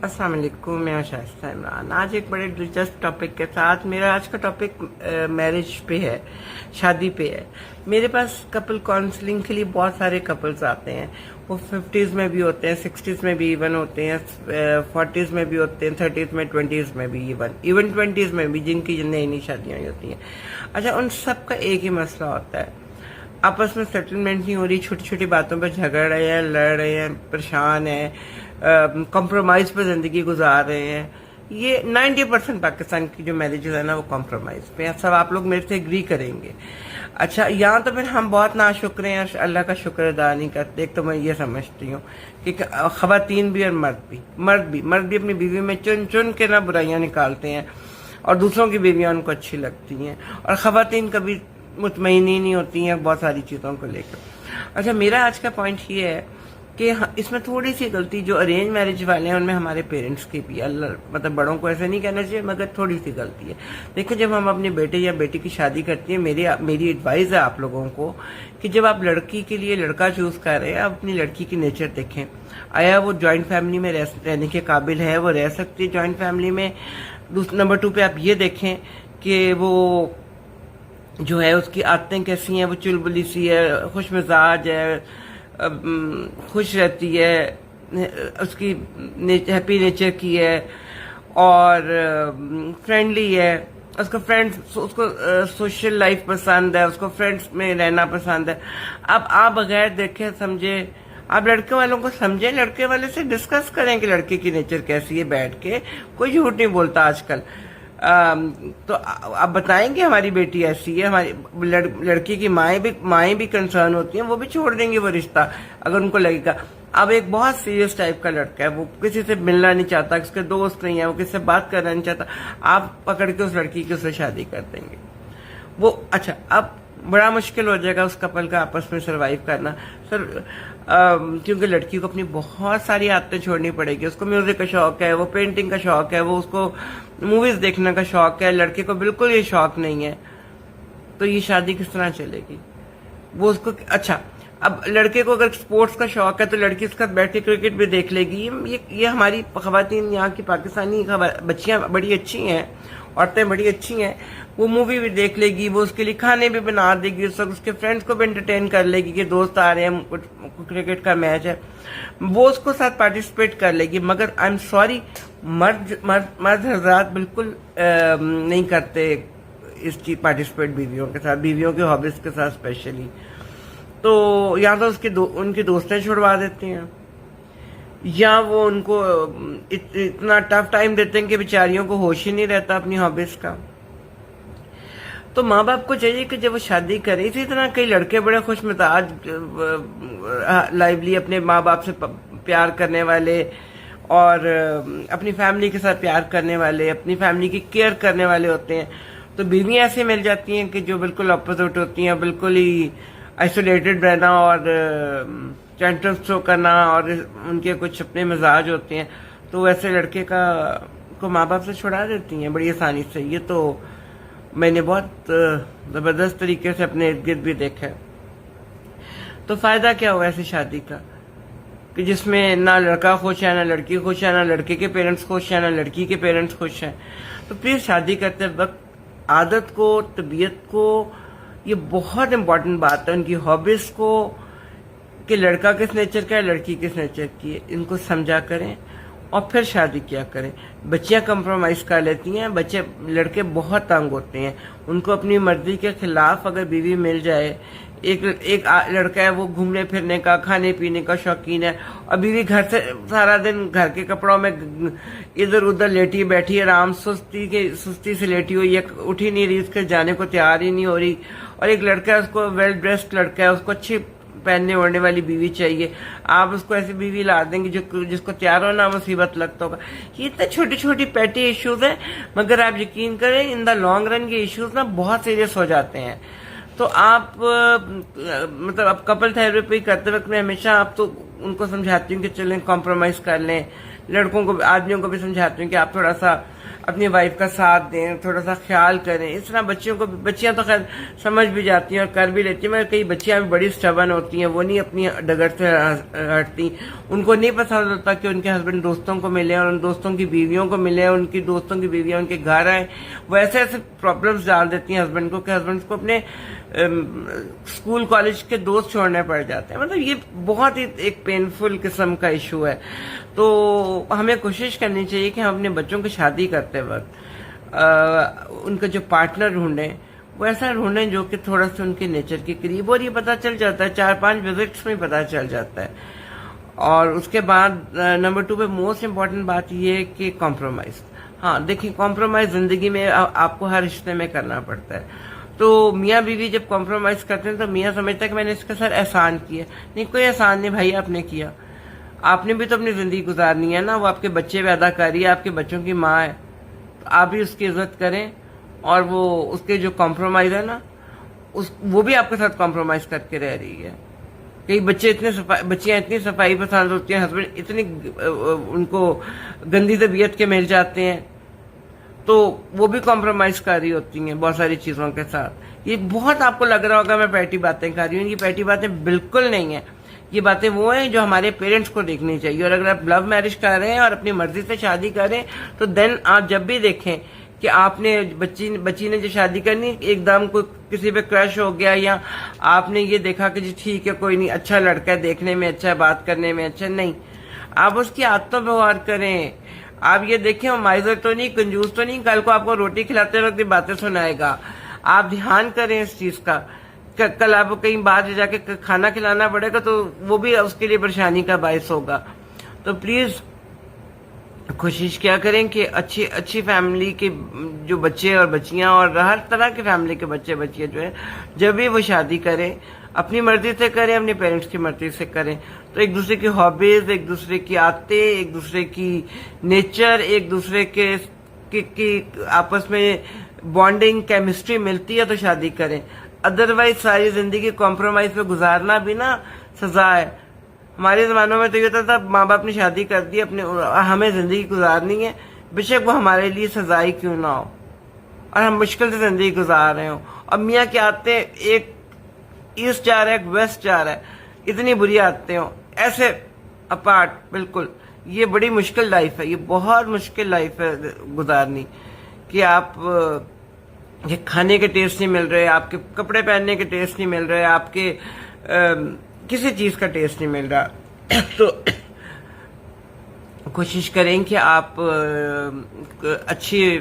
अस्सलाम वालेकुम, मैं शाइस्ता इमरान। आज एक बड़े दिलचस्प टॉपिक के साथ। मेरा आज का टॉपिक मैरिज पे है, शादी पे है। मेरे पास कपल काउंसलिंग के लिए बहुत सारे कपल्स आते हैं। वो 50s में भी होते हैं, 60s में भी इवन होते हैं, 40s में भी होते हैं, 30s में, 20s में भी इवन 20s में भी, जिनकी नई नई शादियां होती हैं। अच्छा, उन सब का एक ही मसला होता है, आपस में सेटलमेंट नहीं हो रही, छोटी छोटी बातों पर झगड़ रहे हैं, लड़ रहे हैं, परेशान हैं, कॉम्प्रोमाइज पर जिंदगी गुजार रहे हैं। ये 90% पाकिस्तान की जो मैरिजेस है ना, वो कॉम्प्रोमाइज पे है। सब आप लोग मेरे से एग्री करेंगे। अच्छा, यहाँ तो फिर हम बहुत नाशुक्र हैं, अल्लाह का शुक्र अदा नहीं करते। एक तो मैं ये समझती हूँ कि खवातीन भी और मर्द भी अपनी बीवी में चुन चुन के ना बुराइयां निकालते हैं, और दूसरों की बीवियां उनको अच्छी लगती हैं, और खवातीन कभी मुतमईन ही नहीं होती हैं बहुत सारी चीज़ों को लेकर। अच्छा, मेरा आज का पॉइंट ये है कि इसमें थोड़ी सी गलती जो अरेंज मैरिज वाले हैं उनमें हमारे पेरेंट्स की भी, अल्लाह मतलब बड़ों को ऐसे नहीं कहना चाहिए, मगर थोड़ी सी गलती है। देखिए, जब हम अपने बेटे या बेटी की शादी करते हैं, मेरी एडवाइस है आप लोगों को कि जब आप लड़की के लिए लड़का चूज कर रहे हैं, आप अपनी लड़की की नेचर देखें। आया वो जॉइंट फैमिली में रहने के काबिल है, वो रह सकती है जॉइंट फैमिली में। नंबर 2 पे आप ये देखें कि वो जो है उसकी आदतें कैसी हैं, वो चुलबुली सी है, खुश मिजाज है, खुश रहती है, उसकी हैप्पी नेचर की है, और फ्रेंडली है, उसको सोशल लाइफ पसंद है, उसको फ्रेंड्स में रहना पसंद है। अब आप बगैर देखे समझे आप लड़के वालों को समझें, लड़के वाले से डिस्कस करें कि लड़के की नेचर कैसी है, बैठ के। कोई झूठ नहीं बोलता आजकल। तो आप बताएंगे हमारी बेटी ऐसी है, हमारी लड़की की माएँ भी कंसर्न होती हैं, वो भी छोड़ देंगी वो रिश्ता अगर उनको लगेगा। अब एक बहुत सीरियस टाइप का लड़का है, वो किसी से मिलना नहीं चाहता, उसके दोस्त नहीं है, वो किसी से बात करना नहीं चाहता, आप पकड़ के उस लड़की की उससे शादी कर देंगे। वो अच्छा, अब बड़ा मुश्किल हो जाएगा उस कपल का आपस में सरवाइव करना सर, क्योंकि लड़की को अपनी बहुत सारी आदतें छोड़नी पड़ेगी। उसको म्यूजिक का शौक है, वो पेंटिंग का शौक है, वो उसको मूवीज देखने का शौक है, लड़के को बिल्कुल ये शौक नहीं है। तो ये शादी किस तरह चलेगी? वो उसको अच्छा, अब लड़के को अगर स्पोर्ट्स का शौक है तो लड़की उसके साथ बैठ के क्रिकेट भी देख लेगी। ये हमारी खवातीन, यहाँ की पाकिस्तानी बच्चियां बड़ी अच्छी हैं, औरतें बड़ी अच्छी हैं, वो मूवी भी देख लेगी, वो उसके लिए खाने भी बना देगी, उसके फ्रेंड्स को भी एंटरटेन कर लेगी कि दोस्त आ रहे हैं, क्रिकेट का मैच है, वो उसको साथ पार्टिसिपेट कर लेगी। मगर आई एम सॉरी, मर्द हजरात बिल्कुल नहीं करते इस चीज पार्टिसिपेट बीवियों के साथ, बीवियों के हॉबीज के साथ स्पेशली। तो या तो उनकी दोस्तें छुड़वा देते हैं, या वो उनको इतना टफ टाइम देते हैं कि बेचारियों को होश ही नहीं रहता अपनी हॉबीज का। तो माँ बाप को चाहिए कि जब वो शादी करे, इसी तरह कई लड़के बड़े खुश मिजाज, लाइवली, अपने माँ बाप से प्यार करने वाले, और अपनी फैमिली के साथ प्यार करने वाले, अपनी फैमिली की केयर करने वाले होते हैं। तो बीवियाँ ऐसे मिल जाती हैं कि जो बिल्कुल अपोजिट होती हैं, बिल्कुल ही आइसोलेटेड रहना और टेंट्रम शो करना, और उनके कुछ अपने मिजाज होते हैं। तो वैसे लड़के को माँ बाप से छुड़ा देती हैं बड़ी आसानी से। ये तो मैंने बहुत जबरदस्त तरीके से अपने इर्द गिर्द भी देखा है। तो फायदा क्या हुआ ऐसी शादी का कि जिसमें ना लड़का खुश है, ना लड़की खुश है, ना लड़के के पेरेंट्स खुश है, ना लड़की के पेरेंट्स खुश हैं। तो प्लीज शादी करते वक्त आदत को, तबीयत को, ये बहुत इंपॉर्टेंट बात है, उनकी हॉबीज को, कि लड़का किस नेचर का है, लड़की किस नेचर की है, इनको समझा करें और फिर शादी किया करें। बच्चियां कंप्रोमाइज कर लेती हैं, लड़के बहुत तंग होते हैं। उनको अपनी मर्जी के खिलाफ अगर बीवी मिल जाए, एक लड़का है वो घूमने फिरने का, खाने पीने का शौकीन है, और बीवी घर से सारा दिन घर के कपड़ों में इधर उधर लेटी बैठी, आराम सुस्ती से लेटी हुई है, उठ ही नहीं रही, उसके जाने को तैयार ही नहीं हो रही। और एक लड़का है, उसको वेल ड्रेस्ड लड़का है, उसको अच्छी पहनने ओढ़ने वाली बीवी चाहिए। आप उसको ऐसी बीवी ला देंगे जिसको तैयार होना मुसीबत लगता होगा। ये इतने छोटी छोटी पैटी इश्यूज हैं, मगर आप यकीन करें, इन द लॉन्ग रन ये इश्यूज ना बहुत सीरियस हो जाते हैं। तो आप मतलब आप कपल थेरेपी करते वक्त मैं हमेशा आप तो उनको समझाती हूँ कि चलें कॉम्प्रोमाइज कर लें। लड़कों को, आदमियों को भी समझाती हूँ कि आप थोड़ा सा اپنی وائف کا ساتھ دیں، تھوڑا سا خیال کریں. اس طرح بچیاں تو خیر سمجھ بھی جاتی ہیں اور کر بھی لیتی ہیں، مگر کئی بچیاں بھی بڑی اسٹبن ہوتی ہیں، وہ نہیں اپنی ڈگر سے ہٹتی. ان کو نہیں پسند ہوتا کہ ان کے ہسبینڈ دوستوں کو ملے اور ان دوستوں کی بیویوں کو ملے، ان کی دوستوں کی بیویاں ان کے گھر آئیں. وہ ایسے ایسے پرابلمس ڈال دیتی ہیں ہسبینڈ کو کہ ہسبینڈ کو اپنے اسکول کالج کے دوست چھوڑنے پڑ جاتے ہیں. مطلب یہ بہت ہی ایک پینفل قسم کا ایشو ہے. تو ہمیں کوشش کرنی چاہیے کہ ہم اپنے بچوں کی شادی کرتے وقت ان کا جو پارٹنر ڈھونڈیں وہ ایسا ڈھونڈیں جو کہ تھوڑا سا ان کے نیچر کے قریب، اور یہ پتہ چل جاتا ہے 4-5 وزٹس میں پتہ چل جاتا ہے. اور اس کے بعد نمبر 2 پہ موسٹ امپورٹنٹ بات یہ ہے کہ کمپرومائز. ہاں دیکھیں، کمپرومائز زندگی میں آپ کو ہر رشتے میں کرنا پڑتا ہے. تو میاں بیوی جب کمپرومائز کرتے ہیں تو میاں سمجھتا ہے کہ میں نے اس کے ساتھ احسان کیا. نہیں، کوئی احسان نہیں بھائی، آپ نے کیا. آپ نے بھی تو اپنی زندگی گزارنی ہے نا. وہ آپ کے بچے پیدا کر رہی ہے، آپ کے بچوں کی ماں ہے، تو آپ بھی اس کی عزت کریں. اور وہ اس کے جو کمپرومائز ہے نا، وہ بھی آپ کے ساتھ کمپرومائز کر کے رہ رہی ہے. کئی بچیاں اتنی صفائی پسند ہوتی ہیں، ہسبینڈ اتنی ان کو گندی طبیعت کے مل جاتے ہیں، تو وہ بھی کمپرومائز کر رہی ہوتی ہیں بہت ساری چیزوں کے ساتھ. یہ بہت آپ کو لگ رہا ہوگا میں پیٹی باتیں کر رہی ہوں، یہ پیٹی باتیں بالکل نہیں ہیں. یہ باتیں وہ ہیں جو ہمارے پیرنٹس کو دیکھنی چاہیے. اور اگر آپ لو میرج کر رہے ہیں اور اپنی مرضی سے شادی کر رہے ہیں تو دین آپ جب بھی دیکھیں کہ آپ نے بچی نے جو شادی کرنی، ایک دم کوئی کسی پہ کرش ہو گیا، یا آپ نے یہ دیکھا کہ جی ٹھیک ہے کوئی نہیں، اچھا لڑکا ہے، دیکھنے میں اچھا ہے، بات کرنے میں اچھا، نہیں، آپ اس کی عادتوں پہ غور کریں. آپ یہ دیکھیں وہ مائزر تو نہیں، کنجوس تو نہیں، کل کو آپ کو روٹی کھلاتے وقت یہ باتیں سنائے گا. آپ دھیان کریں اس چیز کا. کل آپ کو کہیں باہر جا کے کھانا کھلانا پڑے گا تو وہ بھی اس کے لیے پریشانی کا باعث ہوگا. تو پلیز کوشش کیا کریں کہ اچھی فیملی کے جو بچے اور بچیاں اور ہر طرح کی فیملی کے بچے بچیاں جو ہیں، جب بھی وہ شادی کریں اپنی مرضی سے کریں، اپنے پیرنٹس کی مرضی سے کریں. تو ایک دوسرے کی ہابیز، ایک دوسرے کی عادتیں، ایک دوسرے کی نیچر، ایک دوسرے کے آپس میں بانڈنگ کیمسٹری ملتی ہے تو شادی کریں. ادروائز ساری زندگی کمپرومائز پہ گزارنا بھی نا سزا ہے. ہمارے زمانوں میں تو یہ ہوتا تھا ماں باپ نے شادی کر دی، ہمیں زندگی گزارنی ہے، بے شک وہ ہمارے لیے سزائی کیوں نہ ہو اور ہم مشکل سے زندگی گزار رہے ہوں. اب میاں کی عادتیں، ایک ایسٹ جا رہا ہے ایک ویسٹ جا رہا ہے، اتنی بری عادتیں ہوں ایسے اپارٹ بالکل. یہ بڑی مشکل لائف ہے، یہ بہت مشکل لائف ہے گزارنی کہ آپ کے کھانے کے ٹیسٹ نہیں مل رہے، آپ کے کپڑے پہننے کے ٹیسٹ نہیں مل رہے، آپ کے کسی چیز کا ٹیسٹ نہیں مل رہا. تو کوشش کریں کہ آپ اچھی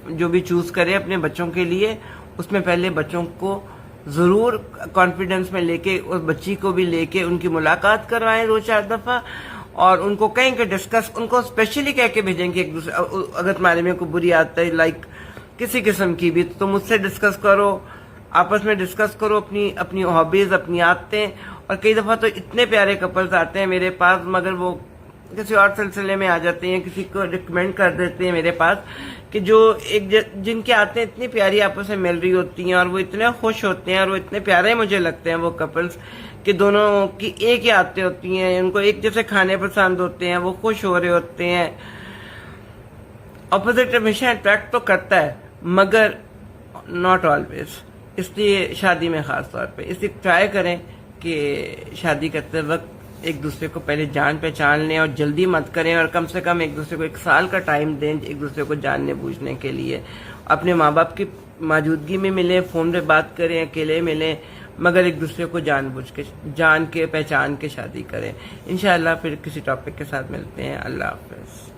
جو بھی چوز کریں اپنے بچوں کے لیے، اس میں پہلے بچوں کو ضرور کانفیڈنس میں لے کے، اس بچی کو بھی لے کے ان کی ملاقات کروائیں 2-4 دفعہ، اور ان کو کہیں کہ ڈسکس، ان کو اسپیشلی کہہ کے بھیجیں کہ ایک دوسرے اگر تمہارے میں کوئی بری عادت ہے لائک کسی قسم کی بھی تو مجھ سے ڈسکس کرو، آپس میں ڈسکس کرو اپنی ہابیز، اپنی عادتیں. اور کئی دفعہ تو اتنے پیارے کپلز آتے ہیں میرے پاس، مگر وہ کسی اور سلسلے میں آ جاتے ہیں، کسی کو ریکمینڈ کر دیتے ہیں میرے پاس، کہ جو جن کی عادتیں اتنی پیاری آپس میں مل رہی ہوتی ہیں اور وہ اتنے خوش ہوتے ہیں اور وہ اتنے پیارے مجھے لگتے ہیں وہ کپلز، کہ دونوں کی ایک ہی عادتیں ہوتی ہیں، ان کو ایک جیسے کھانے پسند ہوتے ہیں، وہ خوش ہو رہے ہوتے ہیں. اپوزٹ ہمیشہ اٹریکٹ تو کرتا ہے مگر ناٹ آلویز، اس لیے شادی میں خاص طور پہ. اس لیے ٹرائی کریں کہ شادی کرتے وقت ایک دوسرے کو پہلے جان پہچان لیں اور جلدی مت کریں، اور کم سے کم ایک دوسرے کو 1 سال کا ٹائم دیں ایک دوسرے کو جاننے بوجھنے کے لیے. اپنے ماں باپ کی موجودگی میں ملیں، فون پہ بات کریں، اکیلے ملیں، مگر ایک دوسرے کو جان کے پہچان کے شادی کریں. انشاءاللہ پھر کسی ٹاپک کے ساتھ ملتے ہیں. اللہ حافظ.